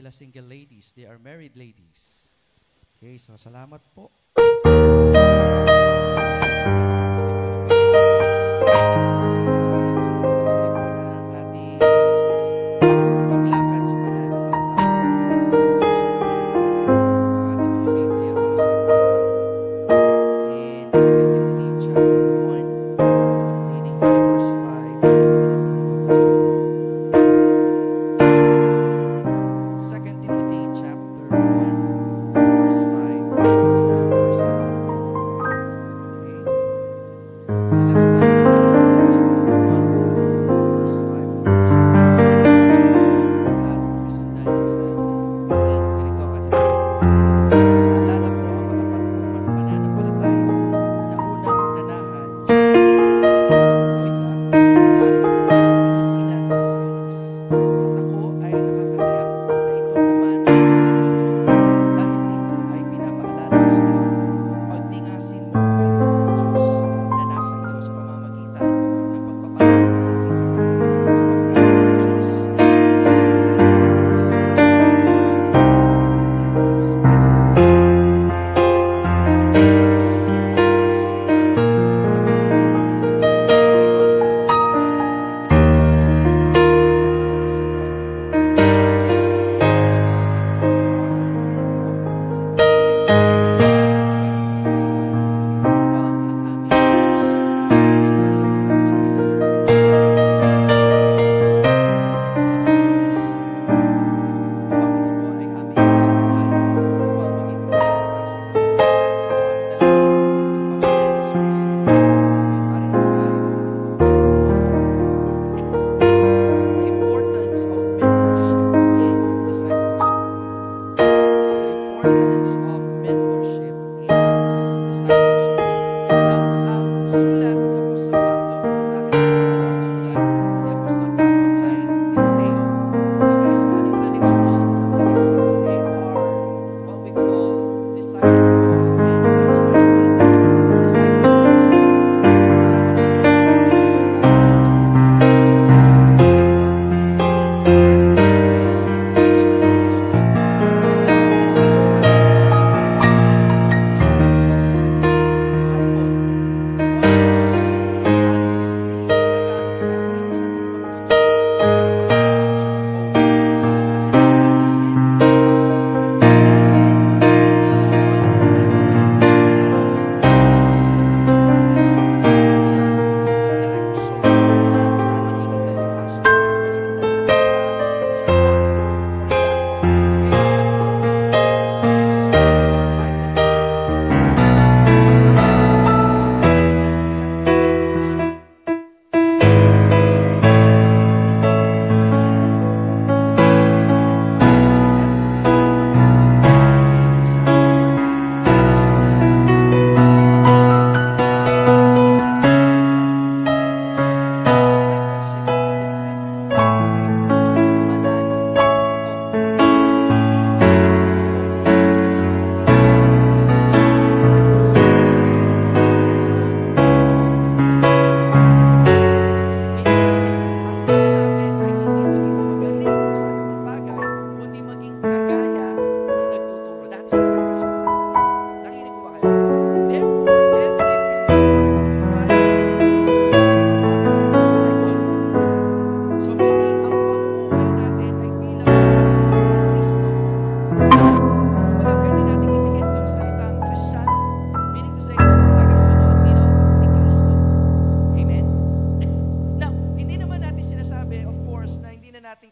sila single ladies. They are married ladies. Okay, so salamat po.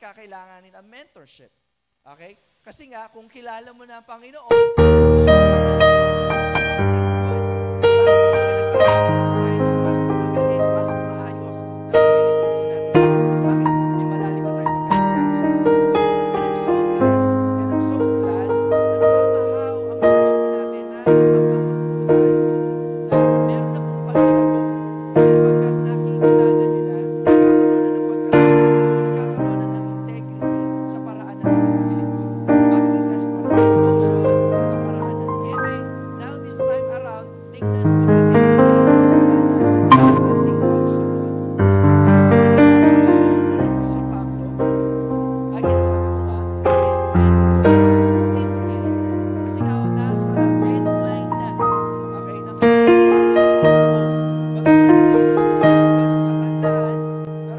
kakailanganin ang mentorship. Okay? Kasi nga, kung kilala mo na ang Panginoon, gusto mo na something good, tayo ng mas magaling, mas maayos na pamilin po natin sa Diyos. Bakit? May malalim na tayo magkakaroon sa Diyos. And I'm so blessed, and I'm so glad that somehow ang church po natin nasa pagkakaroon po tayo na meron na pong pagkakaroon sapagkat nakikilala nila, nagkakaroon na ng integrity sa paraan ng pagpapilingkod. Bakit? Sa paraan ng devotion, sa paraan ng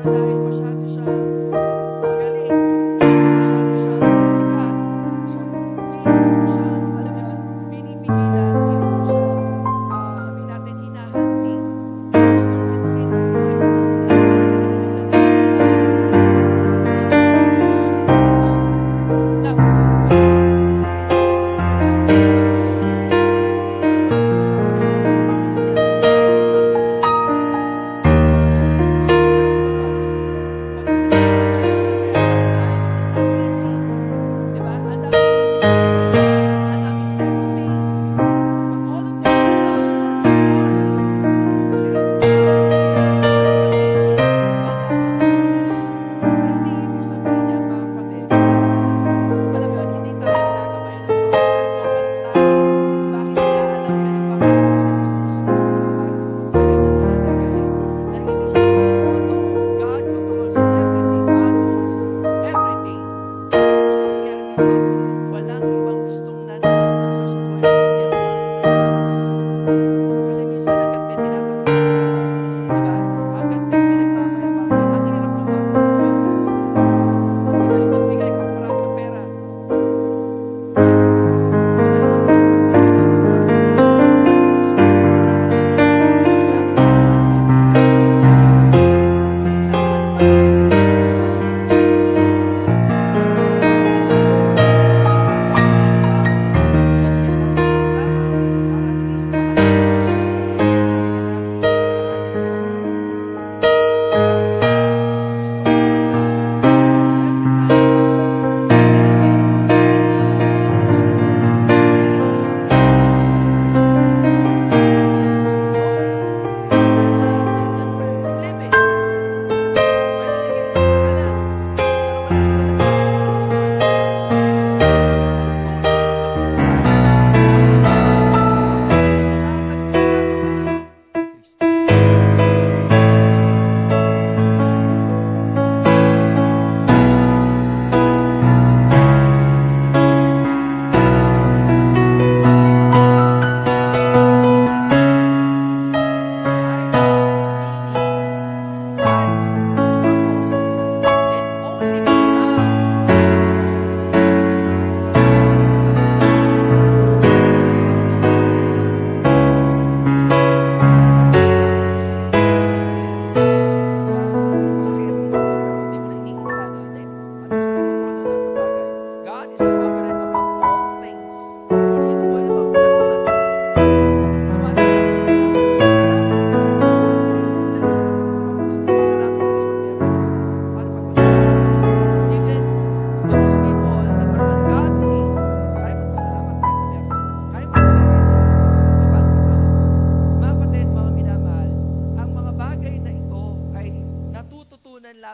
dahil masyado siyang magaling, masyado siyang sikat. So, pilit mo siyang, alam mo yun, pinipigilan, pilit mo siyang, sabihin natin, hinahunting. Gustong kituin ang buhay natin sa lahat.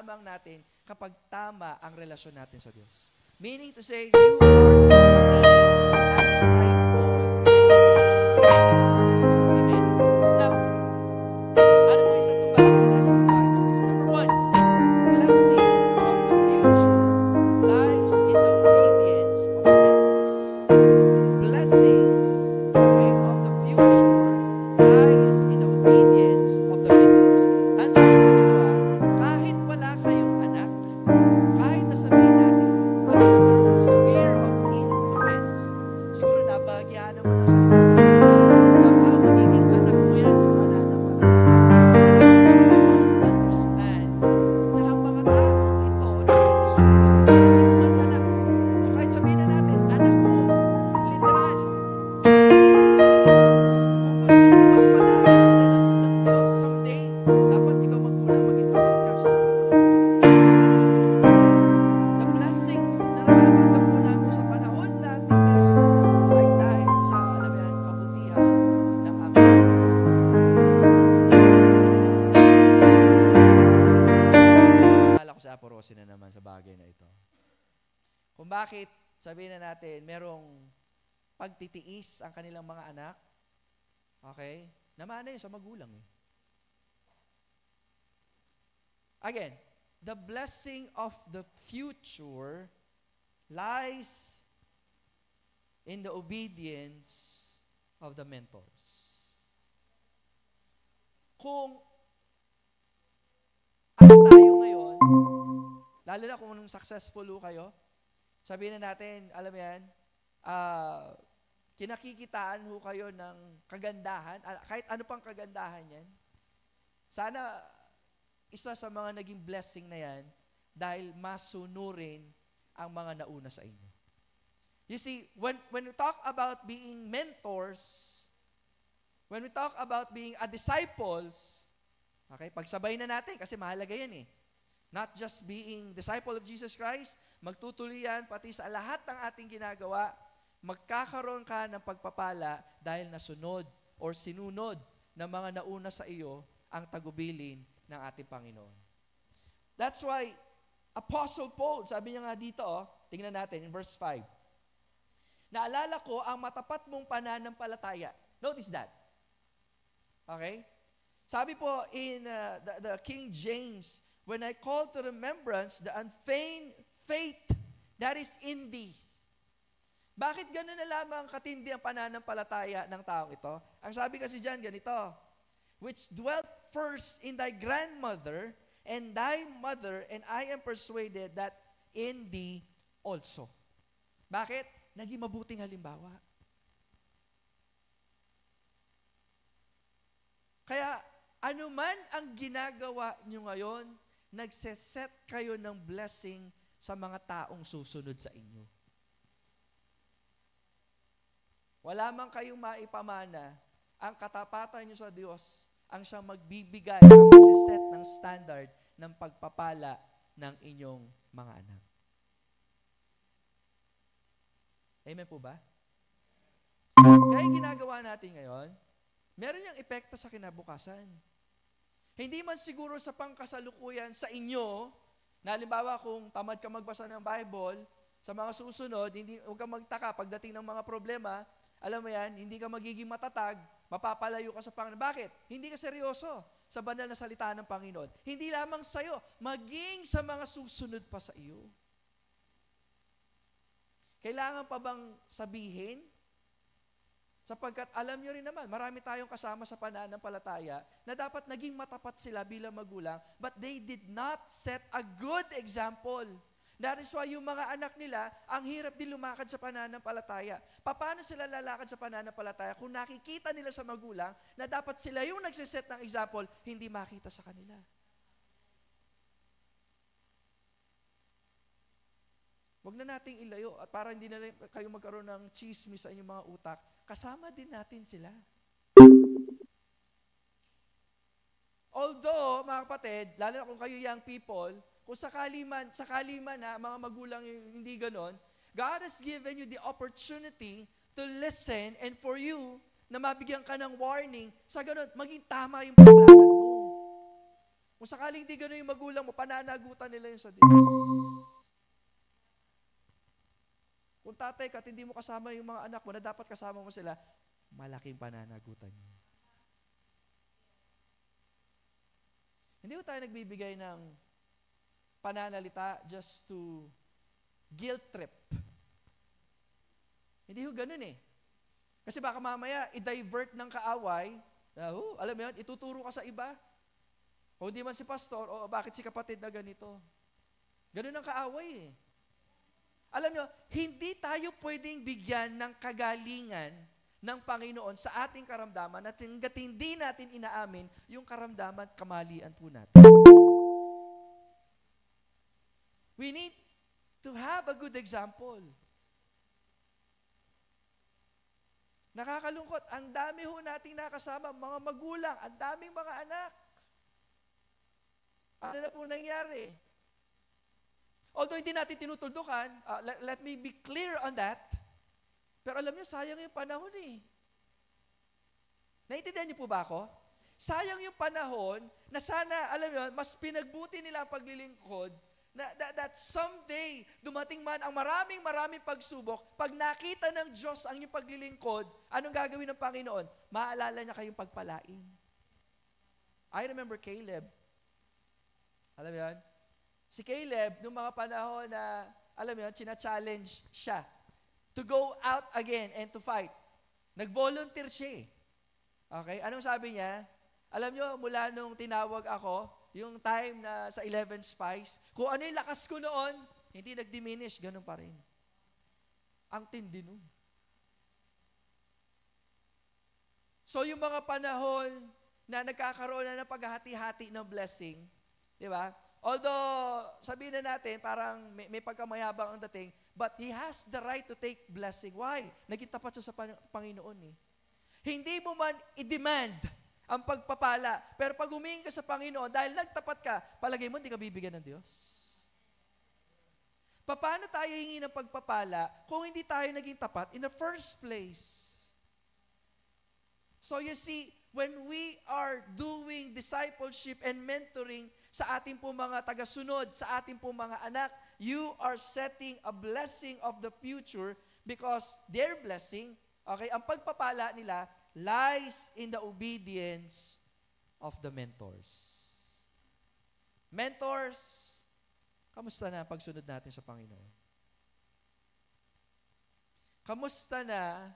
lamang natin kapag tama ang relasyon natin sa Diyos. Meaning to say, you are indeed a disciple of Jesus Christ. Amen? Now, ano mo ito itong bagay na nasa umaga sa iyo? Number one, blessing of the future lies in the obedience of the mentors. Blessings, okay, of the future lies in the obedience of the mentors. Ano ito kahit wala kayong anak, kahit nasabihin natin, sphere of influence, siguro nabahagyan mo ng salita ng Diyos. Somehow, magiging anak mo yan sa pananampalataya. You must understand na ang mga taong ito na sumusunod sa iyo, hindi mo man anak. O kahit sabihin na natin, anak mo, literal. Kung gusto mo magpalain sila ng Diyos someday, dapat ikaw magulang maging tapat ka sa mga ito. The blessings na natatanggap po namin sa panahon natin ngayon ay dahil sa, alam mo yan, kabutihan ng Ama. Naalala ko sa Aporosi na naman sa bagay na ito. Kung bakit, sabihin na natin, merong pagtitiis ang kanilang mga anak, okay? Namana yun sa magulang eh. Again, the blessing of the future lies in the obedience of the mentors. Kung ano tayo ngayon, lalo na kung successful ho kayo, sabihin na natin, alam mo yan, kinakikitaan ho kayo ng kagandahan, kahit ano pang kagandahan yan. Sana, isa sa mga naging blessing na yan, dahil masunurin ang mga nauna sa inyo. You see, when we talk about being mentors, when we talk about being a disciples, okay, pagsabay na natin kasi mahalaga yan eh. Not just being disciple of Jesus Christ, magtutuloy yan pati sa lahat ng ating ginagawa, magkakaroon ka ng pagpapala dahil nasunod or sinunod ng mga nauna sa iyo ang tagubilin ng ating Panginoon. That's why Apostle Paul, sabi niya nga dito, tingnan natin in verse 5. Naalala ko ang matapat mong pananampalataya. Notice that. Okay? Sabi po in the King James, when I call to remembrance the unfeigned faith that is in thee. Bakit gano'n na lamang katindi ang pananampalataya ng taong ito? Ang sabi kasi dyan, ganito, which dwelt first in thy grandmother and thy mother, and I am persuaded that in thee also. Bakit? Naging mabuting halimbawa. Kaya, anuman ang ginagawa nyo ngayon, nagseset kayo ng blessing sa mga taong susunod sa inyo. Wala man kayong maipamana, ang katapatan nyo sa Diyos, ang siyang magbibigay, ang magseset ng standard ng pagpapala ng inyong mga anak. Amen po ba? Kaya ginagawa natin ngayon, meron yung epekto sa kinabukasan. Hindi man siguro sa pangkasalukuyan sa inyo, na halimbawa kung tamad ka magbasa ng Bible, sa mga susunod, huwag kang magtaka pagdating ng mga problema, alam mo yan, hindi ka magiging matatag, mapapalayo ka sa Panginoon. Bakit? Hindi ka seryoso sa banal na salita ng Panginoon. Hindi lamang sa iyo, maging sa mga susunod pa sa iyo. Kailangan pa bang sabihin? Sapagkat alam nyo rin naman, marami tayong kasama sa pananampalataya na dapat naging matapat sila bilang magulang, but they did not set a good example. That is why yung mga anak nila, ang hirap din lumakad sa pananampalataya. Paano sila lalakad sa pananampalataya kung nakikita nila sa magulang na dapat sila yung nagsiset ng example, hindi makita sa kanila? Huwag na nating ilayo at para hindi na kayo magkaroon ng chismis sa inyong mga utak, kasama din natin sila. Although, mga kapatid, lalo na kung kayo young people, kung sakali man na mga magulang yung hindi ganon, God has given you the opportunity to listen and for you na mabigyan ka ng warning, sa ganon, maging tama yung paglakad mo. Kung sakaling hindi ganon yung magulang mo, pananagutan nila yun sa Diyos. Kung tatay ka at hindi mo kasama yung mga anak mo na dapat kasama mo sila, malaking pananagutan niyo. Hindi ko tayo nagbibigay ng pananalita just to guilt trip. Hindi ko ganun eh. Kasi baka mamaya, i-divert ng kaaway, alam mo yun, ituturo ka sa iba. O di man si pastor, o bakit si kapatid na ganito. Ganun ang kaaway eh. Alam nyo, hindi tayo pwedeng bigyan ng kagalingan ng Panginoon sa ating karamdaman at hangga't hindi natin inaamin yung karamdaman at kamalian po natin. We need to have a good example. Nakakalungkot, ang dami ho nating nakasama, mga magulang, ang daming mga anak. Ano na po nangyari? Although hindi natin tinutuldukan, let me be clear on that. Pero alam niyo, sayang yung panahon eh. Naintindihan niyo po ba ako? Sayang yung panahon na sana, alam niyo, mas pinagbuti nila ang paglilingkod that someday, dumating man ang maraming pagsubok, pag nakita ng Diyos ang iyong paglilingkod, anong gagawin ng Panginoon? Maalala niya kayong pagpalain. I remember Caleb. Alam mo yan? Si Caleb, nung mga panahon na, alam mo yun, china-challenge siya to go out again and to fight. Nag-volunteer siya eh. Okay? Anong sabi niya? Alam nyo, mula nung tinawag ako, yung time na sa 11 spies, kung ano yung lakas ko noon, hindi nag-diminish, ganun pa rin. Ang tindi nun. So yung mga panahon na nagkakaroon na ng paghahati-hati ng blessing, di ba? Although, sabihin na natin, parang may pagkamayabang ang dating, but he has the right to take blessing. Why? Naging tapat siya sa Panginoon eh. Hindi mo man i-demand ang pagpapala, pero pag humingi ka sa Panginoon, dahil nagtapat ka, palagay mo, hindi ka bibigyan ng Diyos. Paano tayo hingi ng pagpapala kung hindi tayo naging tapat in the first place? So you see, when we are doing discipleship and mentoring sa ating po mga tagasunod, sa ating po mga anak, you are setting a blessing of the future because their blessing, okay, ang pagpapala nila lies in the obedience of the mentors. Mentors, kamusta na ang pagsunod natin sa Panginoon? Kamusta na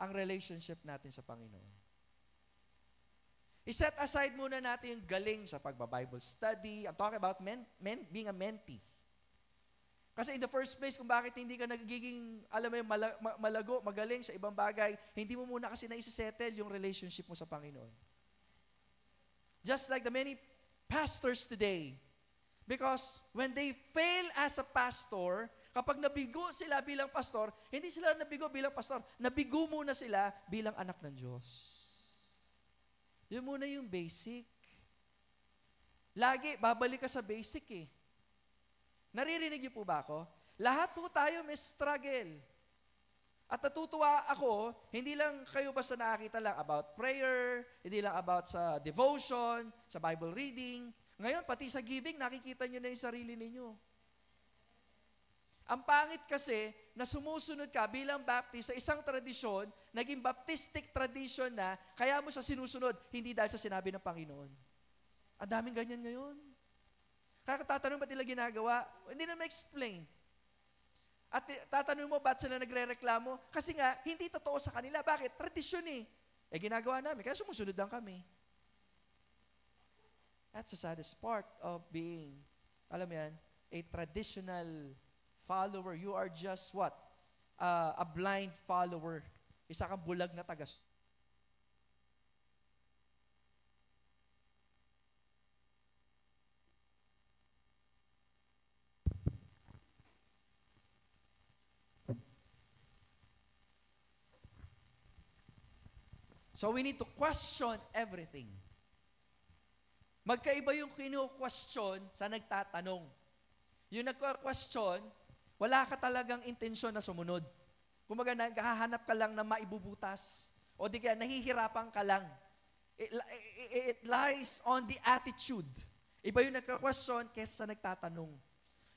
ang relationship natin sa Panginoon? I-set aside muna natin yung galing sa pagba-Bible study. I'm talking about being a mentee. Kasi in the first place, kung bakit hindi ka nagiging, alam mo yung malago, magaling sa ibang bagay, hindi mo muna kasi na-settle yung relationship mo sa Panginoon. Just like the many pastors today. Because when they fail as a pastor, kapag nabigo sila bilang pastor, hindi sila nabigo bilang pastor, nabigo muna sila bilang anak ng Diyos. Yun muna yung basic. Lagi, babalik ka sa basic eh. Naririnig niyo po ba ako? Lahat po tayo may struggle. At natutuwa ako, hindi lang kayo basta nakakita lang about prayer, hindi lang about sa devotion, sa Bible reading. Ngayon, pati sa giving, nakikita niyo na yung sarili ninyo. Ang pangit kasi na sumusunod ka bilang Baptist sa isang tradisyon, naging Baptistic tradition na, kaya mo siya sinusunod, hindi dahil sa sinabi ng Panginoon. Ang daming ganyan ngayon. Kaya tatanong ba't nila ginagawa? Hindi na ma-explain. At tatanong mo, ba't sila nagre-reklamo? Kasi nga, hindi totoo sa kanila. Bakit? Tradisyon eh. Ginagawa namin, kaya sumusunod lang kami. That's the saddest part of being, alam mo yan, a traditional follower. You are just what? A blind follower. Isa kang bulag na tagas. So we need to question everything. Magkaiba yung kinu-question sa nagtatanong. Yung nagka-question, wala ka talagang intensyon na sumunod. Kumbaga, naghahanap ka lang na maibubutas. O di kaya, nahihirapan ka lang. It lies on the attitude. Iba yung nagka-question kesa sa nagtatanong.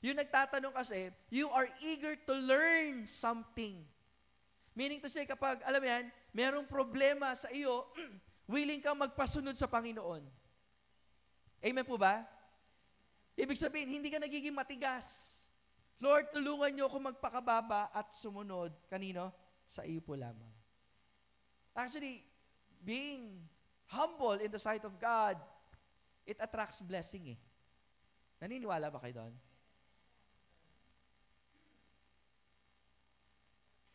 Yung nagtatanong kasi, you are eager to learn something. Meaning to say, kapag, alam mo yan, merong problema sa iyo, willing kang magpasunod sa Panginoon. Amen po ba? Ibig sabihin, hindi ka nagiging matigas. Lord, tulungan niyo ako magpakababa at sumunod. Kanino? Sa iyo po lamang. Actually, being humble in the sight of God, it attracts blessing eh. Naniniwala ba kayo doon?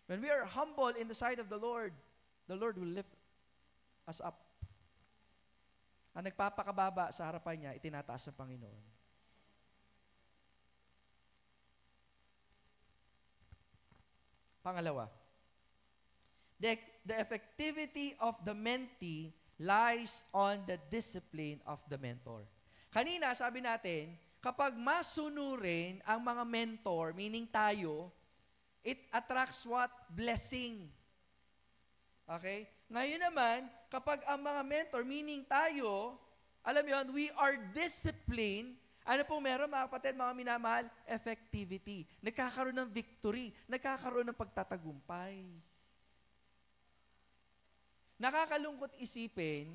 When we are humble in the sight of the Lord will lift us up. Ang nagpapakababa sa harapan niya, itinataas ng Panginoon. Pangalawa, the effectivity of the mentee lies on the discipline of the mentor. Kanina, sabi natin, kapag masunurin ang mga mentor, meaning tayo, it attracts what? Blessing. Okay? Ngayon naman, kapag ang mga mentor, meaning tayo, alam mo yun, we are disciplined. Ano pong meron, mga kapatid, mga minamahal? Effectivity. Nagkakaroon ng victory. Nagkakaroon ng pagtatagumpay. Nakakalungkot isipin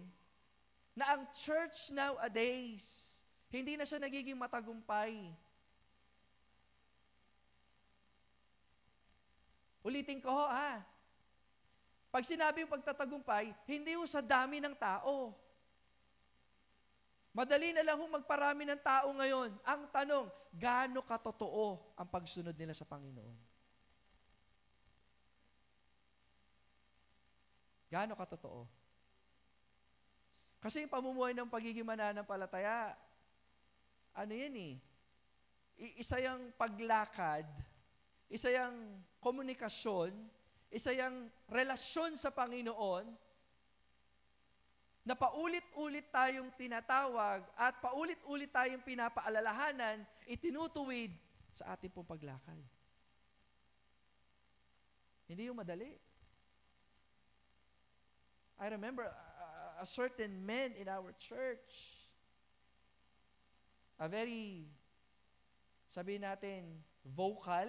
na ang church nowadays, hindi na siya nagiging matagumpay. Ulitin ko ho, ha? Pag sinabing pagtatagumpay, hindi ho sa dami ng tao. Madali na lang hong magparami ng tao ngayon. Ang tanong, gaano katotoo ang pagsunod nila sa Panginoon? Gaano katotoo? Kasi yung pamumuhay ng pagiging mananampalataya, ano yan eh, isa yung paglakad, isa yung komunikasyon, isa yung relasyon sa Panginoon, na paulit-ulit tayong tinatawag at paulit-ulit tayong pinapaalalahanan, itinutuwid sa ating pong paglakad. Hindi yung madali. I remember a certain man in our church, a very, sabihin natin, vocal.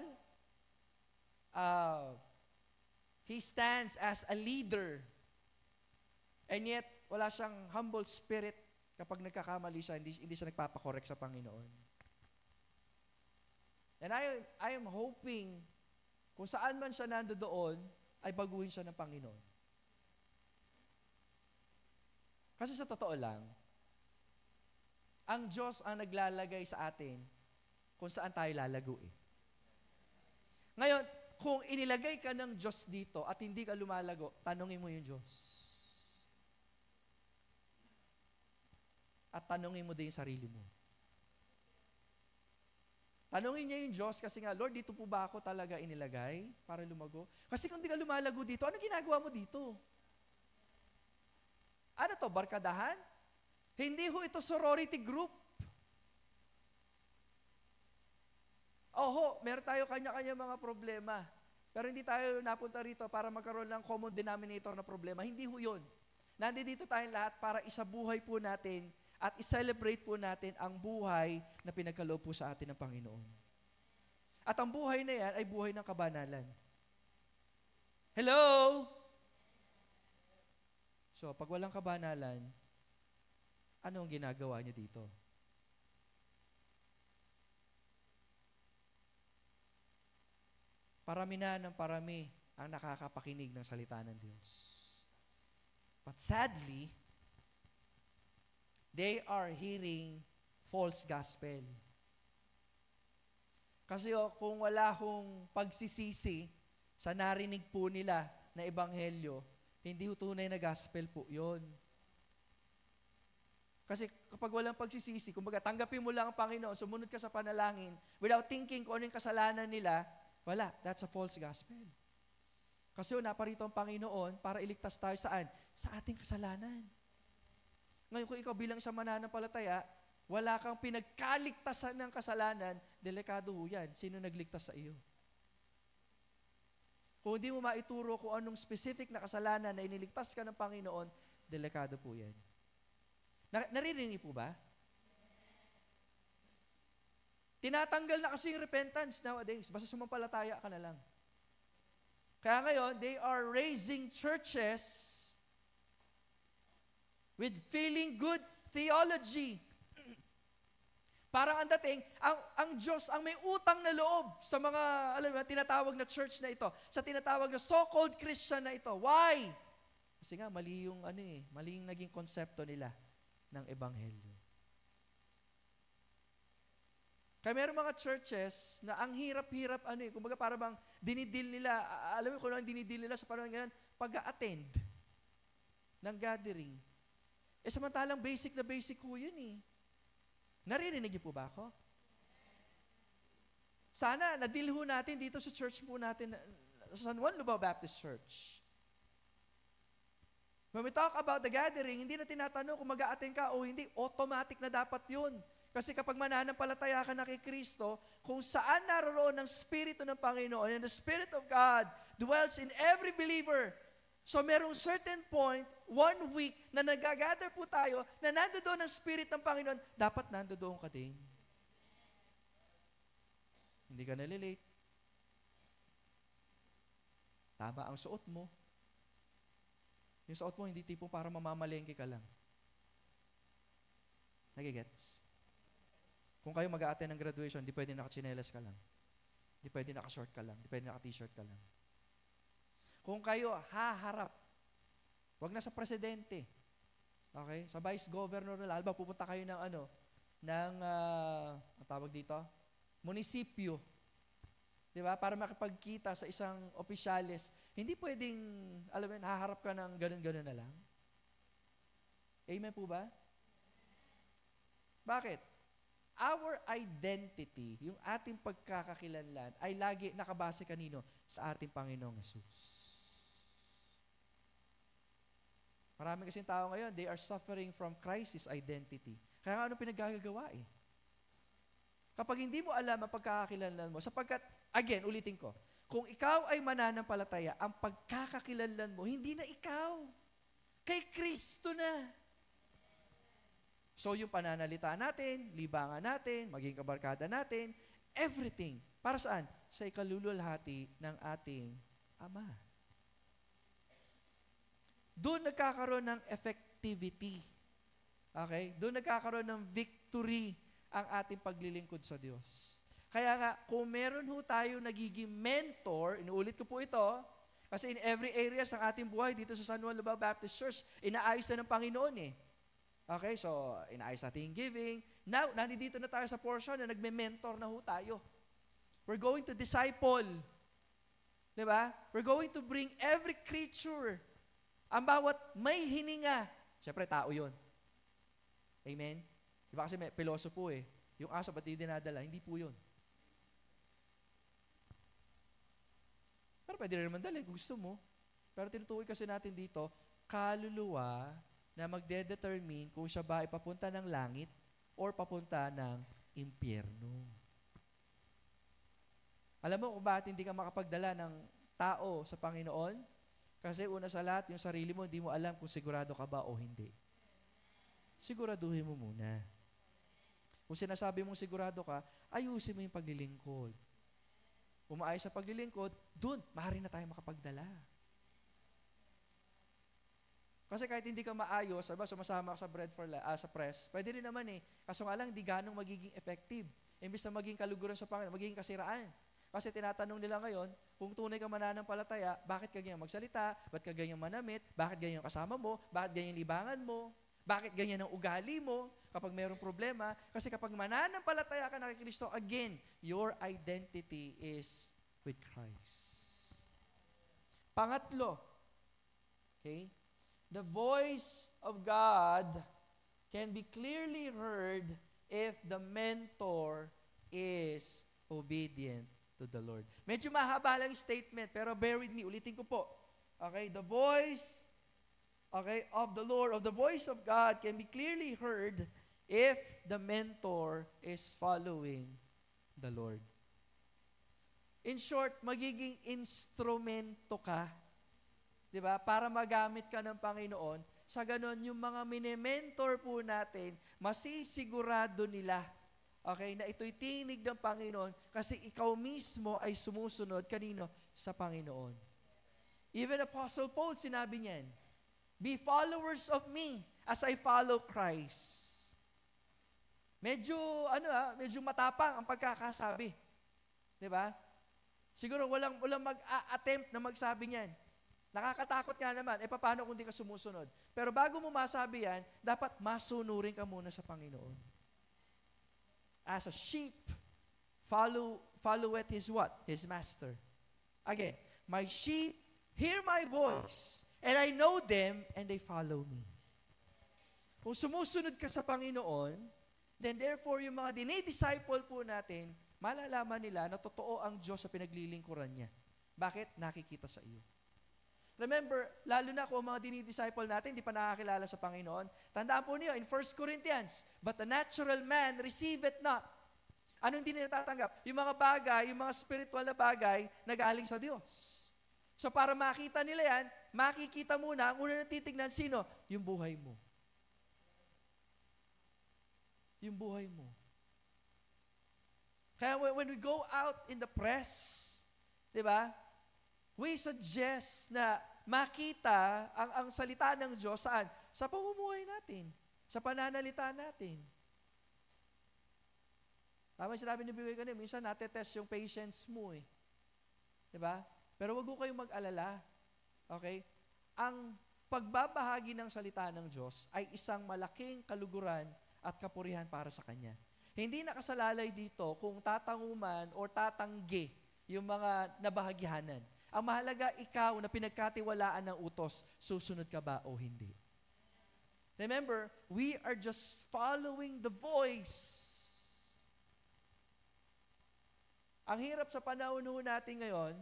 He stands as a leader. And yet, wala siyang humble spirit kapag nagkakamali siya, hindi siya nagpapakorek sa Panginoon. And I am hoping, kung saan man siya nandoon, ay baguhin siya ng Panginoon. Kasi sa totoo lang, ang Diyos ang naglalagay sa atin kung saan tayo lalago eh. Ngayon, kung inilagay ka ng Diyos dito at hindi ka lumalago, tanungin mo yung Diyos. At tanungin mo din yung sarili mo. Tanungin niya yung Diyos kasi nga, Lord, dito po ba ako talaga inilagay para lumago? Kasi kung di ka lumalago dito, ano ginagawa mo dito? Ano to, barkadahan? Hindi ho ito sorority group. Oho, meron tayo kanya-kanya mga problema. Pero hindi tayo napunta rito para magkaroon ng common denominator na problema. Hindi ho yun. Nandito tayong lahat para isabuhay po natin at i-celebrate po natin ang buhay na pinagkaloob po sa atin ng Panginoon. At ang buhay na yan ay buhay ng kabanalan. Hello? So, pag walang kabanalan, ano ang ginagawa niyo dito? Parami na ng parami ang nakakapakinig ng salita ng Diyos. But sadly, they are hearing false gospel. Kasi kung wala hong pagsisisi sa narinig po nila na ebanghelyo, hindi ho tunay na gospel po yun. Kasi kapag walang pagsisisi, kumbaga tanggapin mo lang ang Panginoon, sumunod ka sa panalangin, without thinking kung ano yung kasalanan nila, wala, that's a false gospel. Kasi naparito ang Panginoon para iligtas tayo saan? Sa ating kasalanan. Ngayon, kung ikaw bilang isang mananampalataya, wala kang pinagkaligtasan ng kasalanan, delikado ho yan. Sino nagligtas sa iyo? Kung hindi mo maituro kung anong specific na kasalanan na iniligtas ka ng Panginoon, delikado po yan. Naririnig po ba? Tinatanggal na kasi yung repentance nowadays. Basta sumampalataya ka na lang. Kaya ngayon, they are raising churches with feeling good theology. Parang ang dating, ang Diyos ang may utang na loob sa mga, alam mo, tinatawag na church na ito, sa tinatawag na so-called Christian na ito. Why? Kasi nga, mali yung mali yung naging konsepto nila ng ebanghelyo. Kaya meron mga churches na ang hirap-hirap, kumbaga para bang dinidil nila, alam mo kung ano ang dinidil nila sa panahon ngayon, pag-a-attend ng gathering. Samantalang basic na basic ko yun eh. Naririnig niyo po ba ako? Sana, nadilho natin dito sa church po natin, sa San Juan Lubao Baptist Church. When we talk about the gathering, hindi na tinatanong kung mag-a-attend ka o hindi, automatic na dapat yun. Kasi kapag mananampalataya ka na kay Kristo, kung saan naroon ang Espiritu ng Panginoon, and the Spirit of God dwells in every believer. So merong certain point, 1 week, na nag-gather po tayo, na nandoon ang Spirit ng Panginoon, dapat nandoon ka din. Hindi ka nalilate. Tama ang suot mo. Yung suot mo, hindi tipong para mamamalengke ka lang. Nagigets? Kung kayo mag-a-attend ng graduation, di pwede naka-chinelas ka lang. Di pwede naka-short ka lang. Di pwede naka-t-shirt ka lang. Kung kayo haharap, wag na sa presidente, Okay? Sa vice governor na lang, pupunta kayo ng ang tawag dito? Munisipyo. Di ba? Para makipagkita sa isang opisyales. Hindi pwedeng, alam mo, haharap ka ng ganun-ganun na lang. Amen po ba? Bakit? Our identity, yung ating pagkakakilanlan, ay lagi nakabase kanino? Sa ating Panginoong Hesus. Marami kasing tao ngayon, they are suffering from crisis identity. Kaya nga, ano pinaggagawa eh? Kapag hindi mo alam ang pagkakakilanlan mo, sapagkat, again, ulitin ko, kung ikaw ay mananampalataya, ang pagkakakilanlan mo, hindi na ikaw. Kay Kristo na. So, yung pananalita natin, libangan natin, maging kabarkada natin, everything. Para saan? Sa ikalululhati ng ating Ama. Doon nagkakaroon ng effectivity. Okay? Doon nagkakaroon ng victory ang ating paglilingkod sa Diyos. Kaya nga, kung meron ho tayo nagiging mentor, inuulit ko po ito, kasi in every area ng ating buhay, dito sa San Juan Lubao Baptist Church, inaayos na ng Panginoon eh. Okay, so inaayos natin yung giving. Now, nandito na tayo sa portion na nagme-mentor na ho tayo. We're going to disciple. Diba? We're going to bring every creature. Ang bawat may hininga. Siyempre, tao yun. Amen? Diba kasi may pilosopo eh. Yung aso, ba't di dinadala? Hindi po yun. Pero pwede rin naman dali kung gusto mo. Pero tinutukoy kasi natin dito, kaluluwa na magde-determine kung siya ba ay papunta ng langit or papunta ng impyerno. Alam mo kung bakit hindi ka makapagdala ng tao sa Panginoon? Kasi una sa lahat, yung sarili mo, hindi mo alam kung sigurado ka ba o hindi. Siguraduhin mo muna. Kung sinasabi mong sigurado ka, ayusin mo yung paglilingkod. Kung maayos sa paglilingkod, dun, maaari na tayo makapagdala. Kasi kahit hindi ka maayos, sumasama ka sa sa press, pwede rin naman eh. Kaso nga lang, hindi ganong magiging effective. Imbis na maging kaluguran sa Panginoon, magiging kasiraan. Kasi tinatanong nila ngayon, kung tunay ka mananampalataya, bakit ka ganyan magsalita? Bakit ka ganyan manamit? Bakit ganyan kasama mo? Bakit ganyan libangan mo? Bakit ganyan ang ugali mo kapag mayroong problema? Kasi kapag mananampalataya ka na kay Kristo, again, your identity is with Christ. Pangatlo, okay? The voice of God can be clearly heard if the mentor is obedient to the Lord. Medyo mahaba lang statement, pero bear with me. Ulitin ko po. Okay? The voice, okay, of the Lord, of the voice of God can be clearly heard if the mentor is following the Lord. In short, magiging instrumento ka, di ba? Para magamit ka ng Panginoon. Sa ganon, yung mga mini-mentor po natin, masisigurado nila, okay, na ito'y tinig ng Panginoon kasi ikaw mismo ay sumusunod kanino? Sa Panginoon. Even Apostle Paul, sinabi niyan, be followers of me as I follow Christ. Medyo, medyo matapang ang pagkakasabi. Di ba? Siguro walang mag-attempt na magsabi niyan. Nakakatakot nga naman. Paano kung di ka sumusunod? Pero bago mo masabi yan, dapat masunurin ka muna sa Panginoon. As a sheep, followeth his what? His master. Again, my sheep hear my voice, and I know them, and they follow me. Kung sumusunod ka sa Panginoon, then therefore, yung mga dinidisciple po natin, malalaman nila na totoo ang Diyos sa pinaglilingkuran niya. Bakit? Nakikita sa iyo. Remember, lalo na kung mga dinidisciple natin, hindi pa nakakilala sa Panginoon, tandaan po niyo, in 1 Corinthians, but the natural man receiveth not. Anong hindi nila tatanggap? Yung mga bagay, yung mga spiritual na bagay na galing sa Diyos. So para makita nila yan, makikita muna, ang una na titignan, sino? Yung buhay mo. Yung buhay mo. Kaya when we go out in the press, di ba? We suggest na makita ang salita ng Diyos saan? Sa pamumuhay natin. Sa pananalita natin. Tama yung sinabi ni Bigoy kanina, minsan natetest yung patience mo eh. Diba? Pero wag ko kayong mag-alala. Okay? Ang pagbabahagi ng salita ng Diyos ay isang malaking kaluguran at kapurihan para sa Kanya. Hindi nakasalalay dito kung tatanguman o tatanggi yung mga nabahagyanan. Ang mahalaga, ikaw na pinagkatiwalaan ng utos, susunod ka ba o hindi? Remember, we are just following the voice. Ang hirap sa panahon natin ngayon,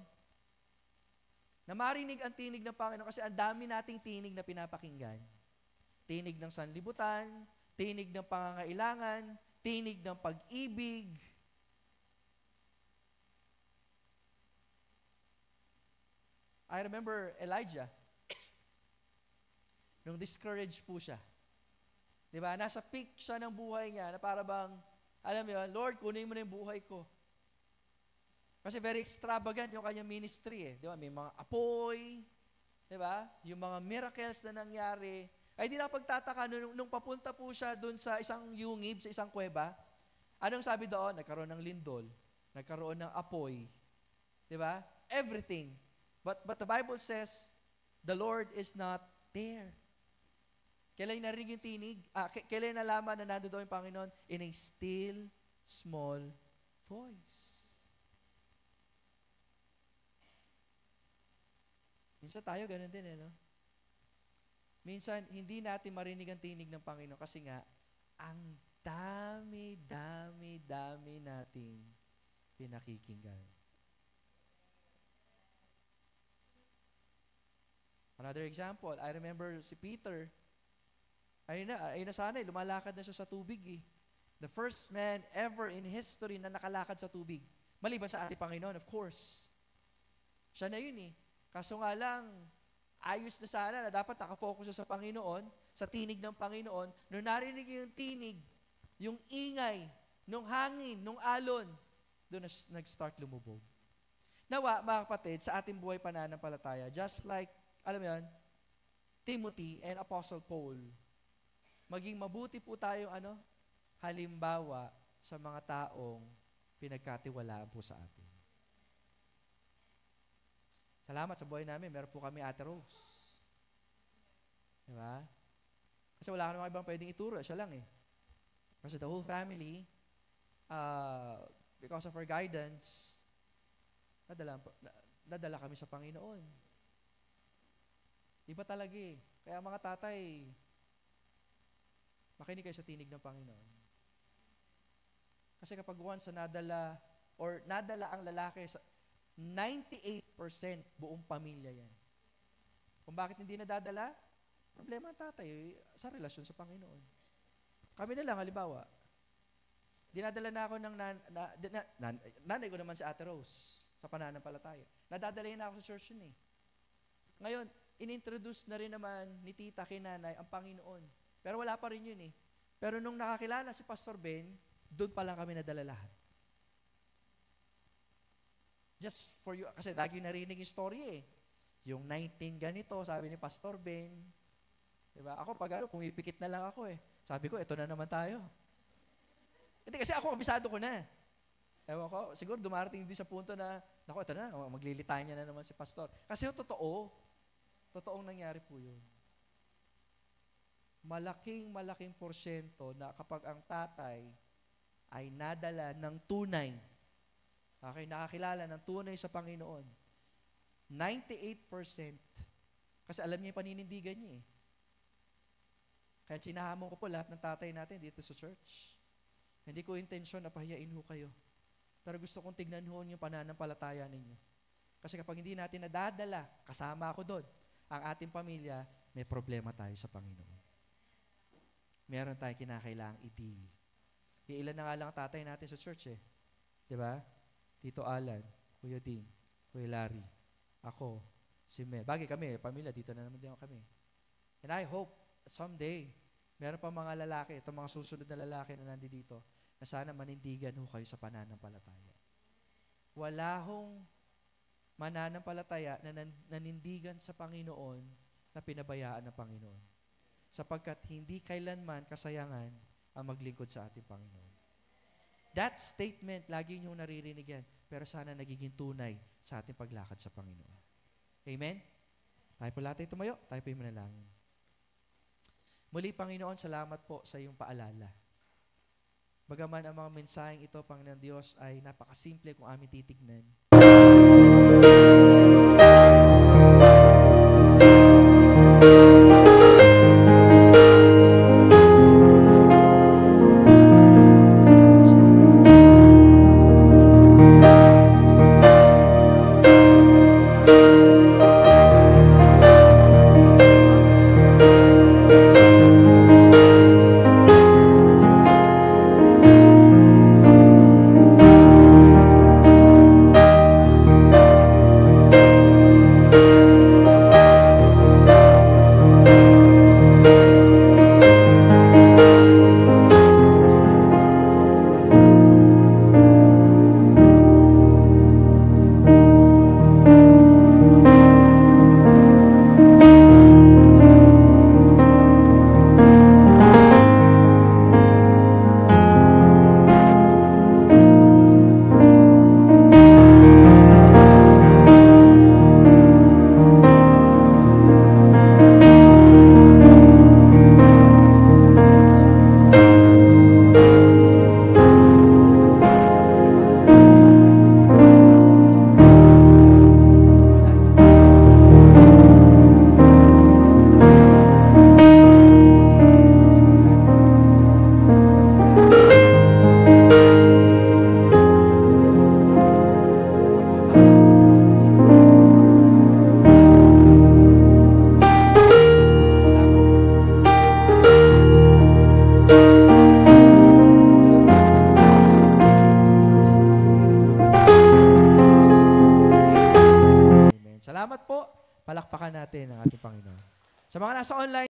na marinig ang tinig ng Panginoon kasi ang dami nating tinig na pinapakinggan. Tinig ng sanlibutan, tinig ng pangangailangan, tinig ng pag-ibig. I remember Elijah, nung discouraged po siya. Di ba? Nasa peak siya ng buhay niya na para bang, alam mo yun, Lord, kunin mo na yung buhay ko. Kasi very extravagant yung kanyang ministry eh. Di ba? May mga apoy, di ba? Yung mga miracles na nangyari. Ay di na pagtataka, nung papunta po siya dun sa isang yungib, sa isang kuweba, anong sabi doon? Nagkaroon ng lindol, nagkaroon ng apoy. Di ba? Everything. But the Bible says, the Lord is not there. Kailan narinig yung tinig? Kailan nalaman na nandun doon yung Panginoon? In a still, small voice. Minsan tayo ganun din no? Minsan, hindi natin marinig ang tinig ng Panginoon kasi nga, ang dami nating pinakikinggan. Another example, I remember si Peter, ayun na sana lumalakad na siya sa tubig The first man ever in history na nakalakad sa tubig. Maliban sa ating Panginoon, of course. Siya na yun Kaso nga lang, ayos na sana na dapat nakafocus siya sa Panginoon, sa tinig ng Panginoon. Nung narinig yung tinig, yung ingay, nung hangin, nung alon, doon nag-start lumubog. Nawa, mga kapatid, sa ating buhay pananampalataya, just like, alam mo yan, Timothy and Apostle Paul, maging mabuti po tayong halimbawa sa mga taong pinagkatiwalaan po sa atin. Salamat sa buhay namin. Meron po kami Ate Rose. Diba? Kasi wala ka namang ibang pwedeng ituro. Siya lang Kasi the whole family, because of her guidance, nadala kami sa Panginoon. Iba talaga Kaya mga tatay, makinig kayo sa tinig ng Panginoon. Kasi kapag once na nadala ang lalaki, 98% buong pamilya yan. Kung bakit hindi nadadala, problema ang tatay sa relasyon sa Panginoon. Kami na lang, halimbawa, dinadala na ako ng nanay ko naman si Ate Rose sa pananampalataya. Nadadalayan na ako sa church yun Ngayon, inintroduce na rin naman ni tita kay nanay ang Panginoon. Pero wala pa rin yun Pero nung nakakilala si Pastor Ben, doon pa lang kami nadala lahat. Just for you, kasi lagi narinig yung story Yung 19 ganito, sabi ni Pastor Ben. Diba? Ako, pumipikit na lang ako Sabi ko, ito na naman tayo. Hindi, kasi ako, kabisado ko na. Ewan ko, siguro dumarating din sa punto na, naku, ito na, maglilitayan niya na naman si Pastor. Kasi yung totoong nangyari po yun. Malaking porsyento na kapag ang tatay ay nadala ng tunay, nakakilala ng tunay sa Panginoon, 98%, kasi alam niya yung paninindigan niya Kaya sinahamon ko po lahat ng tatay natin dito sa church. Hindi ko intensyon na pahiyain kayo. Pero gusto kong tignan yung pananampalataya ninyo. Kasi kapag hindi natin nadadala, kasama ako doon, ang ating pamilya, may problema tayo sa Panginoon. Meron tayong kinakailangang i-deal. Ilan na nga lang tatay natin sa church Diba? Tito Alan, Kuya Dean, Kuya Larry, ako, si Mel. Bagay kami, pamilya, dito na naman din kami. And I hope someday, meron pa mga lalaki, itong mga susunod na lalaki na nandito, na sana manindigan kayo sa pananampalataya. Wala mananampalataya na nanindigan sa Panginoon na pinabayaan ng Panginoon. Sapagkat hindi kailanman kasayangan ang maglingkod sa ating Panginoon. That statement, lagi niyong naririnig yan, pero sana nagiging tunay sa ating paglakad sa Panginoon. Amen? Tayo po lahat ay tumayo, tayo po yung manalangin. Muli, Panginoon, salamat po sa iyong paalala. Bagaman ang mga mensaheng ito, Panginoon Diyos, ay napakasimple kung aming titignan. Salamat po. Palakpakan natin ang ating Panginoon. Sa mga nasa online,